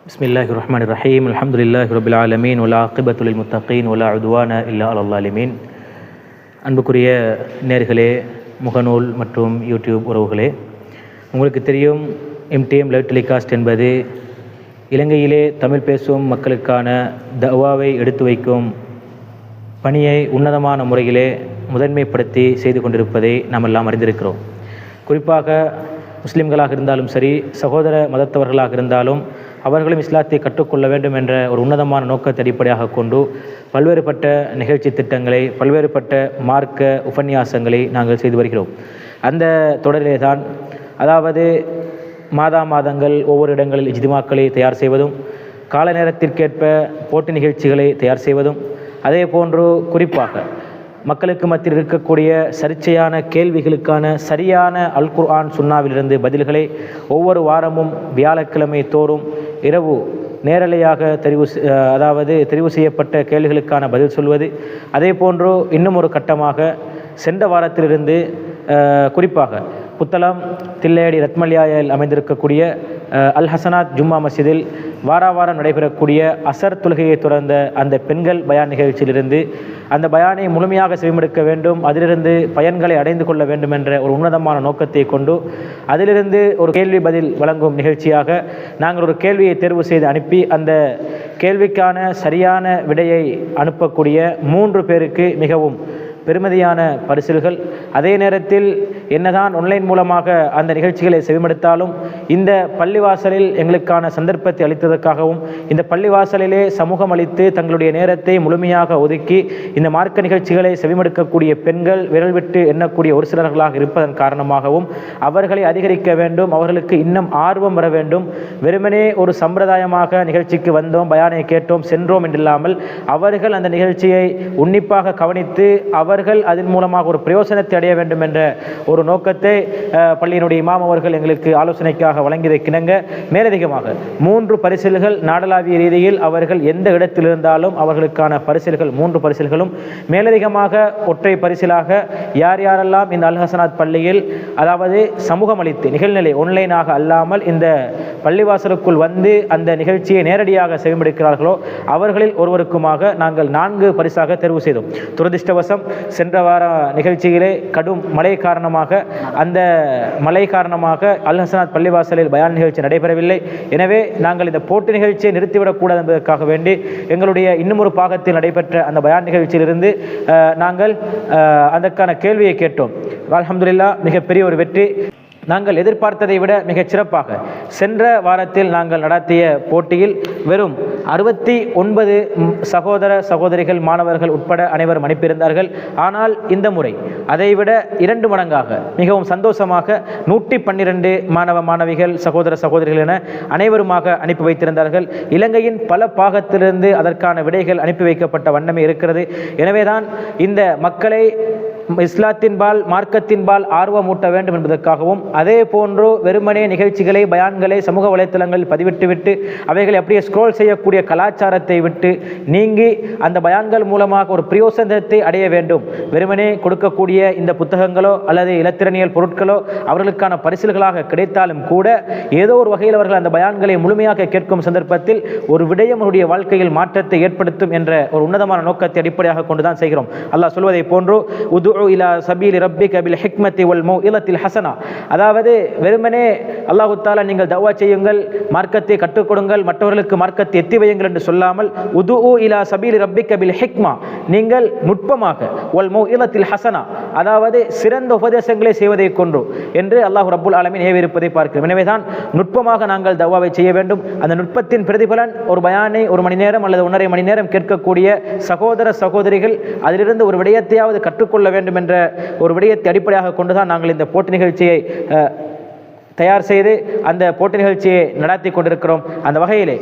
பிஸ்மில்லாஹிர்ரஹ்மானிர்ரஹீம். அல்ஹம்துலில்லாஹி ரப்பில் ஆலமீன் வல் ஆகிபத்து லில் முத்தகீன் வலா உத்வான இல்லா அலல் ஸாலிமீன். அன்புக்குரிய நேயர்களே, முகநூல் மற்றும் யூடியூப் உறவுகளே, உங்களுக்கு தெரியும், MTM லைவ் டெலிகாஸ்ட் என்பது இலங்கையிலே தமிழ் பேசும் மக்களுக்கான தவாவை எடுத்து வைக்கும் பணியை உன்னதமான முறையிலே முதன்மைப்படுத்தி செய்து கொண்டிருப்பதை நாம் எல்லாம் அறிந்திருக்கிறோம். குறிப்பாக முஸ்லிம்களாக இருந்தாலும் சரி, சகோதர மதத்தவர்களாக இருந்தாலும் அவர்களும் இஸ்லாத்தை கற்றுக்கொள்ள வேண்டும் என்ற ஒரு உன்னதமான நோக்கத்தை அடிப்படையாக கொண்டு பல்வேறுபட்ட நிகழ்ச்சி திட்டங்களை, பல்வேறுபட்ட மார்க்க உபன்யாசங்களை நாங்கள் செய்து வருகிறோம். அந்த தொடரிலே தான், அதாவது மாதங்கள் ஒவ்வொரு இடங்களில் இஜ்திமாக்களை தயார் செய்வதும், கால நேரத்திற்கேற்ப போட்டி நிகழ்ச்சிகளை தயார் செய்வதும், அதே போன்று குறிப்பாக மக்களுக்கு மத்தியில் இருக்கக்கூடிய சர்ச்சையான கேள்விகளுக்கான சரியான அல் குர்ஆன் சுன்னாவிலிருந்து பதில்களை ஒவ்வொரு வாரமும் வியாழக்கிழமை தோறும் இரவு நேரலையாக தெரிவு செய்யப்பட்ட கேள்விகளுக்கான பதில் சொல்வது. அதே போன்று இன்னும் ஒரு கட்டமாக சென்ற வாரத்திலிருந்து குறிப்பாக புத்தளம் தில்லையடி ரத்மல்யாயில் அமைந்திருக்கக்கூடிய அல் ஹசனாத் ஜும்மா மஸ்ஜிதில் வாரம் நடைபெறக்கூடிய அசர் தொழுகையை தொடர்ந்த அந்த பெண்கள் பயான் நிகழ்ச்சியிலிருந்து அந்த பயானை முழுமையாக செவிமடுக்க வேண்டும், அதிலிருந்து பயன்களை அடைந்து கொள்ள வேண்டும் என்ற ஒரு உன்னதமான நோக்கத்தை கொண்டு அதிலிருந்து ஒரு கேள்வி பதில் வழங்கும் நிகழ்ச்சியாக நாங்கள் ஒரு கேள்வியை தேர்வு செய்து அனுப்பி அந்த கேள்விக்கான சரியான விடையை அனுப்பக்கூடிய 3 பேருக்கு மிகவும் பெருமதியான பரிசில்கள். அதே நேரத்தில் என்னதான் ஆன்லைன் மூலமாக அந்த நிகழ்ச்சிகளை செவிமடுத்தாலும் இந்த பள்ளிவாசலில் எங்களுக்கான சந்தர்ப்பத்தை அளித்ததற்காகவும், இந்த பள்ளிவாசலிலே சமூகம் அளித்து தங்களுடைய நேரத்தை முழுமையாக ஒதுக்கி இந்த மார்க்க நிகழ்ச்சிகளை செவிமடுக்கக்கூடிய பெண்கள் விரல் விட்டு எண்ணக்கூடிய ஒரு சிலர்களாக இருப்பதன் காரணமாகவும் அவர்களை அதிகரிக்க வேண்டும், அவர்களுக்கு இன்னும் ஆர்வம் வர வேண்டும். வெறுமனே ஒரு சம்பிரதாயமாக நிகழ்ச்சிக்கு வந்தோம், பயானை கேட்டோம், சென்றோம் என்றில்லாமல் அவர்கள் அந்த நிகழ்ச்சியை உன்னிப்பாக கவனித்து அவர்கள் அதன் மூலமாக ஒரு பிரயோசனத்தை அடைய வேண்டும் என்ற ஒரு நோக்கத்தை பள்ளியினுடைய இமாம் அவர்கள் எங்களுக்கு ஆலோசனைக்காக வழங்கியிருக்கின்றங்க. மேலதிகமாக 3 பரிசில்கள் நாடளாவிய ரீதியில் அவர்கள் எந்த இடத்தில் இருந்தாலும் அவர்களுக்கான பரிசில்கள் 3 பரிசில்களும், மேலதிகமாக ஒற்றை பரிசிலாக யாரெல்லாம் இந்த அல் ஹசனாத் பள்ளியில் அதாவது சமூகம் அளித்து நிகழ்நிலை ஆன்லைனாக அல்லாமல் இந்த பள்ளிவாசலுக்குள் வந்து அந்த நிகழ்ச்சியை நேரடியாக செவிமடுக்கிறார்களோ அவர்களில் ஒருவருக்குமாக நாங்கள் 4 பரிசாக தேர்வு செய்தோம். துரதிர்ஷ்டவசம் சென்ற வார நிகழ்ச்சியிலே கடும் மழை காரணமாக அல் ஹசனாத் பள்ளிவாசலில் பயான் நிகழ்ச்சி நடைபெறவில்லை. எனவே நாங்கள் இந்த போட்டி நிகழ்ச்சியை நிறுத்திவிடக்கூடாது என்பதற்காக வேண்டி எங்களுடைய இன்னும் ஒரு பாகத்தில் நடைபெற்ற அந்த பயான் நிகழ்ச்சியிலிருந்து நாங்கள் அதற்கான கேள்வியை கேட்டோம். அல்ஹம்துலில்லாஹ், மிகப்பெரிய ஒரு வெற்றி. நாங்கள் எதிர்பார்த்ததை விட மிகச் சிறப்பாக சென்ற வாரத்தில் நாங்கள் நடத்திய போட்டியில் வெறும் 69 சகோதரிகள் மாணவர்கள் உட்பட அனைவரும் அனுப்பியிருந்தார்கள். ஆனால் இந்த முறை அதைவிட 2 மடங்காக மிகவும் சந்தோஷமாக 112 மாணவிகள் சகோதரிகள் என அனைவருமாக அனுப்பி வைத்திருந்தார்கள். இலங்கையின் பல பாகத்திலிருந்து அதற்கான விடைகள் அனுப்பி வைக்கப்பட்ட வண்ணமே இருக்கிறது. எனவேதான் இந்த மக்களை இஸ்லாத்தின்பால் மார்க்கத்தின்பால் ஆர்வமூட்ட வேண்டும் என்பதற்காகவும், அதே போன்று வெறுமனே நிகழ்ச்சிகளை பயான்களை சமூக வலைத்தளங்களில் பதிவிட்டுவிட்டு அவைகளை அப்படியே ஸ்க்ரோல் செய்யக்கூடிய கலாச்சாரத்தை விட்டு நீங்கி அந்த பயான்கள் மூலமாக ஒரு பிரயோசனத்தை அடைய வேண்டும். வெறுமனே கொடுக்கக்கூடிய இந்த புத்தகங்களோ அல்லது இலத்திரனியல் பொருட்களோ அவர்களுக்கான பரிசில்களாக கிடைத்தாலும் கூட ஏதோ ஒரு வகையில் அவர்கள் அந்த பயான்களை முழுமையாக கேட்கும் சந்தர்ப்பத்தில் ஒரு விடயம் அவருடைய வாழ்க்கையில் மாற்றத்தை ஏற்படுத்தும் என்ற ஒரு உன்னதமான நோக்கத்தை அடிப்படையாக கொண்டுதான் செய்கிறோம். அல்லாஹ் சொல்வதை போன்று அதாவது வெறுமனே அல்லாஹு தஆலா நீங்கள் தஅவா செய்யுங்கள், மார்க்கத்தை கற்றுக் கொடுங்கள், மற்றவர்களுக்கு மார்க்கத்தை எத்தி வையுங்கள் என்று சொல்லாமல் உதுஉ இலா சபீலி ரப்பிக பில் ஹிக்மா, நீங்கள் நுட்பமாக வல் மௌஇலத்தில் ஹஸனா, அதாவது சிறந்த உபதேசங்களை செய்வதை கொண்டு என்று அல்லாஹ் ரப்புல் ஆலமீன் ஏவியிருப்பதை பார்க்கிறோம். எனவேதான் நுட்பமாக நாங்கள் தஅவாவை செய்ய வேண்டும். அந்த நுட்பத்தின் பிரதிபலன் ஒரு பயானை 1 மணி நேரம் அல்லது 1.5 மணி நேரம் கேட்கக்கூடிய சகோதரிகள் அதிலிருந்து ஒரு விடயத்தையாவது கற்றுக்கொள்ள வேண்டும் என்ற ஒரு விடயத்தை அடிப்படையாக கொண்டுதான் நாங்கள் இந்த போட்டி நிகழ்ச்சியை தயார் செய்து அந்த போட்டி நிகழ்ச்சியை நடத்தி கொண்டிருக்கிறோம். அந்த வகையிலே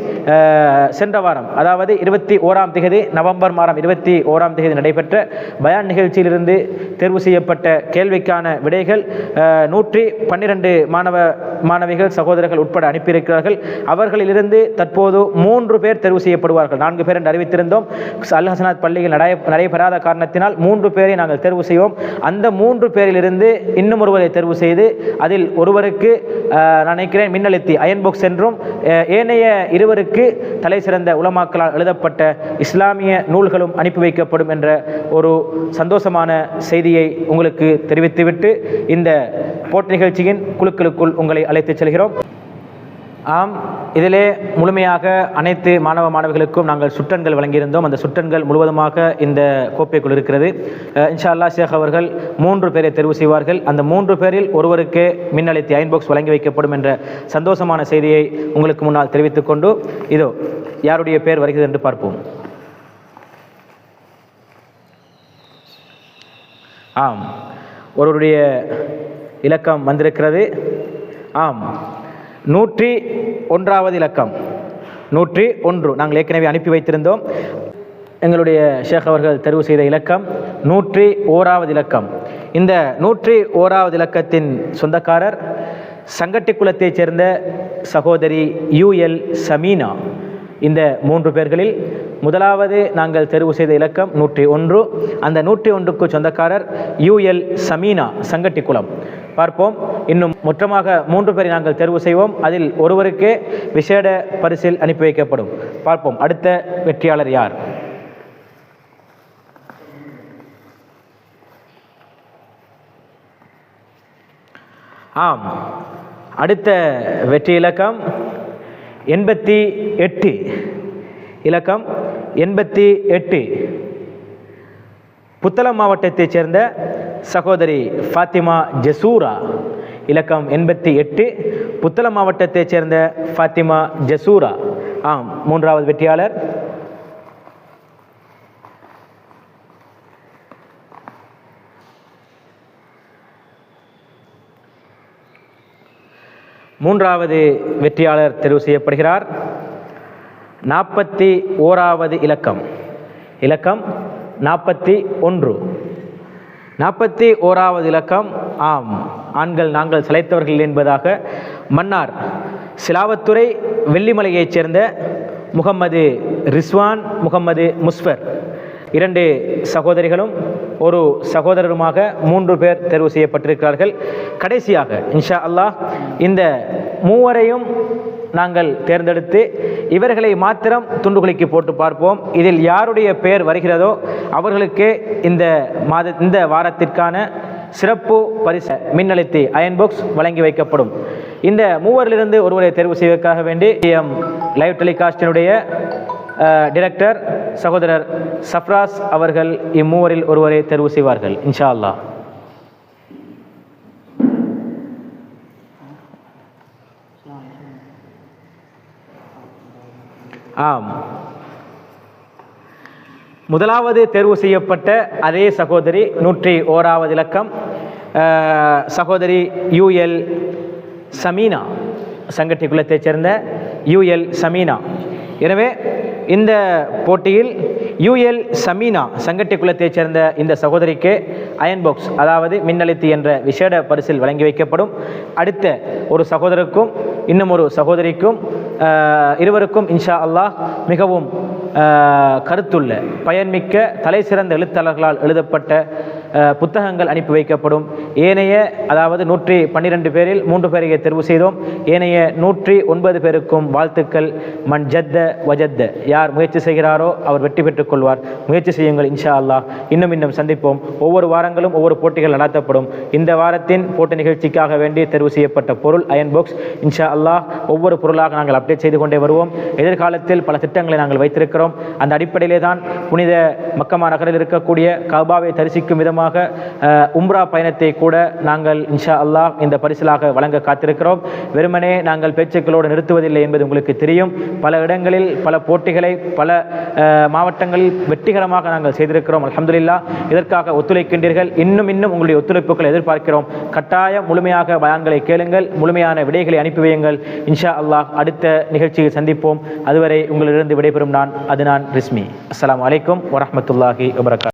சென்ற வாரம், அதாவது 21ஆம் தேதி நவம்பர் மாதம் 21ஆம் தேதி நடைபெற்ற பயான் நிகழ்ச்சியிலிருந்து தேர்வு செய்யப்பட்ட கேள்விக்கான விடைகள் 112 மாணவிகள் சகோதரர்கள் உட்பட அனுப்பியிருக்கிறார்கள். அவர்களிலிருந்து தற்போது 3 பேர் தேர்வு செய்யப்படுவார்கள். 4 பேர் என்று அறிவித்திருந்தோம். அல் ஹசனாத் பள்ளியில் நடைபெறாத காரணத்தினால் 3 பேரை நாங்கள் தேர்வு செய்வோம். அந்த 3 பேரிலிருந்து இன்னும் ஒருவரை தேர்வு செய்து அதில் ஒருவருக்கு நான் நினைக்கிறேன் மின்னழுத்தி அயன் பாக்ஸ் என்றும், ஏனைய இருவருக்கு தலை சிறந்த உலமாக்களால் எழுதப்பட்ட இஸ்லாமிய நூல்களும் அனுப்பி வைக்கப்படும் என்ற ஒரு சந்தோஷமான செய்தியை உங்களுக்கு தெரிவித்துவிட்டு இந்த போட்டி நிகழ்ச்சியின் குழுக்களுக்குள் உங்களை அழைத்துச் செல்கிறோம். ஆம், இதிலே முழுமையாக அனைத்து மாணவ மாணவிகளுக்கும் நாங்கள் சுட்டன்கள் வழங்கியிருந்தோம். அந்த சுட்டன்கள் முழுவதுமாக இந்த கோப்பைக்குள் இருக்கிறது. இன்ஷா அல்லாஹ் ஷேக் அவர்கள் 3 பேரை தெரிவு செய்வார்கள். அந்த 3 பேரில் ஒருவருக்கே மின்னழுத்தி அயன் பாக்ஸ் வழங்கி வைக்கப்படும் என்ற சந்தோஷமான செய்தியை உங்களுக்கு முன்னால் தெரிவித்துக் கொண்டு, இதோ யாருடைய பேர் வருகிறது என்று பார்ப்போம். ஆம், ஒருவருடைய இலக்கம் வந்திருக்கிறது. ஆம், 101வது இலக்கம் 101. நாங்கள் ஏற்கனவே அனுப்பி வைத்திருந்தோம். எங்களுடைய ஷேக் அவர்கள் தெரிவு செய்த இலக்கம் 101வது இலக்கம். இந்த 101வது இலக்கத்தின் சொந்தக்காரர் சங்கட்டி குலத்தைச் சேர்ந்த சகோதரி UL சமீனா. இந்த 3 பேர்களில் முதலாவது நாங்கள் தெரிவு செய்த இலக்கம் 101. அந்த 101க்கு சொந்தக்காரர் UL சமீனா, சங்கட்டி குலம். பார்ப்போம். இன்னும் மொத்தமாக 3 பேரை நாங்கள் தெரிவு செய்வோம். அதில் ஒருவருக்கே விசேட பரிசில் அனுப்பி வைக்கப்படும். பார்ப்போம் அடுத்த வெற்றியாளர் யார். ஆம், அடுத்த வெற்றி இலக்கம் 88. இலக்கம் 88. புத்தளம் மாவட்டத்தைச் சேர்ந்த சகோதரி ஃபாத்திமா ஜசூரா. இலக்கம் 88, புத்தளம் மாவட்டத்தைச் சேர்ந்த ஃபாத்திமா ஜசூரா. ஆம், 3வது வெற்றியாளர். மூன்றாவது வெற்றியாளர் தெரிவு செய்யப்படுகிறார். 41வது இலக்கம். இலக்கம் 41. 41வது இலக்கம். ஆம், ஆண்கள் நாங்கள் சிலைத்தவர்கள் என்பதாக மன்னார் சிலாவத்துறை வெள்ளிமலையைச் சேர்ந்த முகம்மது ரிஸ்வான், முகம்மது முஸ்ஃபர். 2 சகோதரிகளும் ஒரு சகோதரருமாக 3 பேர் தேர்வு செய்யப்பட்டிருக்கிறார்கள். கடைசியாக இன்ஷா அல்லாஹ் இந்த 3வரையும் நாங்கள் தேர்ந்தெடுத்து இவர்களை மாத்திரம் துண்டுகுலிக்கு போட்டு பார்ப்போம். இதில் யாருடைய பெயர் வருகிறதோ அவர்களுக்கு இந்த வாரத்திற்கான சிறப்பு பரிசு மின்னழுத்தி அயன் பாக்ஸ் வழங்கி வைக்கப்படும். இந்த 3வரிலிருந்து ஒருவரை தேர்வு செய்வதற்காக வேண்டி லைவ் டெலிகாஸ்டினுடைய டைரக்டர் சகோதரர் சஃப்ராஸ் அவர்கள் இம்மூவரில் ஒருவரை தேர்வு செய்வார்கள் இன்ஷா அல்லாஹ். ஆம், முதலாவது தேர்வு செய்யப்பட்ட அதே சகோதரி 101வது இலக்கம் சகோதரி UL சமீனா, சங்கட்டி குலத்தைச் சேர்ந்த UL சமீனா. எனவே இந்த போட்டியில் UL சமீனா சங்கட்டி குலத்தைச் சேர்ந்த இந்த சகோதரிக்கு அயன் பாக்ஸ், அதாவது மின்னழுத்தி என்ற விசேட பரிசில் வழங்கி வைக்கப்படும். அடுத்த ஒரு சகோதரருக்கும் இன்னும் ஒரு சகோதரிக்கும் இருவருக்கும் இன்ஷா அல்லாஹ் மிகவும் கருத்துள்ள பயன்மிக்க தலை சிறந்த எழுத்தாளர்களால் எழுதப்பட்ட புத்தகங்கள் அனுப்பி வைக்கப்படும். ஏனைய அதாவது 112 பேரில் 3 பேரை தெரிவு செய்தோம். ஏனைய 109 பேருக்கும் வாழ்த்துக்கள். மன் ஜத்த வஜத்த, யார் முயற்சி செய்கிறாரோ அவர் வெற்றி பெற்றுக் கொள்வார். முயற்சி செய்யுங்கள் இன்ஷா அல்லாஹ். இன்னும் சந்திப்போம். ஒவ்வொரு வாரங்களும் ஒவ்வொரு போட்டிகள் நடத்தப்படும். இந்த வாரத்தின் போட்டி நிகழ்ச்சிக்காக வேண்டி தெரிவு செய்யப்பட்ட பொருள் அயன் பாக்ஸ். இன்ஷா அல்லாஹ் ஒவ்வொரு பொருளாக நாங்கள் அப்டேட் செய்து கொண்டே வருவோம். எதிர்காலத்தில் பல திட்டங்களை நாங்கள் வைத்திருக்கிறோம். அந்த அடிப்படையிலே தான் புனித மக்கமா நகரில் இருக்கக்கூடிய கஅபாவை தரிசிக்கும் விதமாக உம்ரா பயணத்தை கூட நாங்கள் இன்ஷா அல்லாஹ் இந்த பரிசிலாக வழங்க காத்திருக்கிறோம். வெறுமனே நாங்கள் பேச்சுக்களோடு நிறுத்துவதில்லை என்பது உங்களுக்கு தெரியும். பல இடங்களில் பல போட்டிகளை பல மாவட்டங்களில் வெற்றிகரமாக நாங்கள் செய்திருக்கிறோம். அல்ஹம்துலில்லாஹ். இதற்காக ஒத்துழைக்கின்றீர்கள். இன்னும் உங்களுடைய ஒத்துழைப்புகளை எதிர்பார்க்கிறோம். கட்டாயம் முழுமையாக பயான்களை கேளுங்கள், முழுமையான விடைகளை அனுப்பி வையுங்கள். இன்ஷா அல்லாஹ் அடுத்த நிகழ்ச்சியில் சந்திப்போம். அதுவரை உங்களிலிருந்து விடைபெறும் நான் ரிஸ்மி. அஸ்ஸலாமு அலைக்கும் வரஹ்மத்துல்லாஹி வபரகாத்துஹு.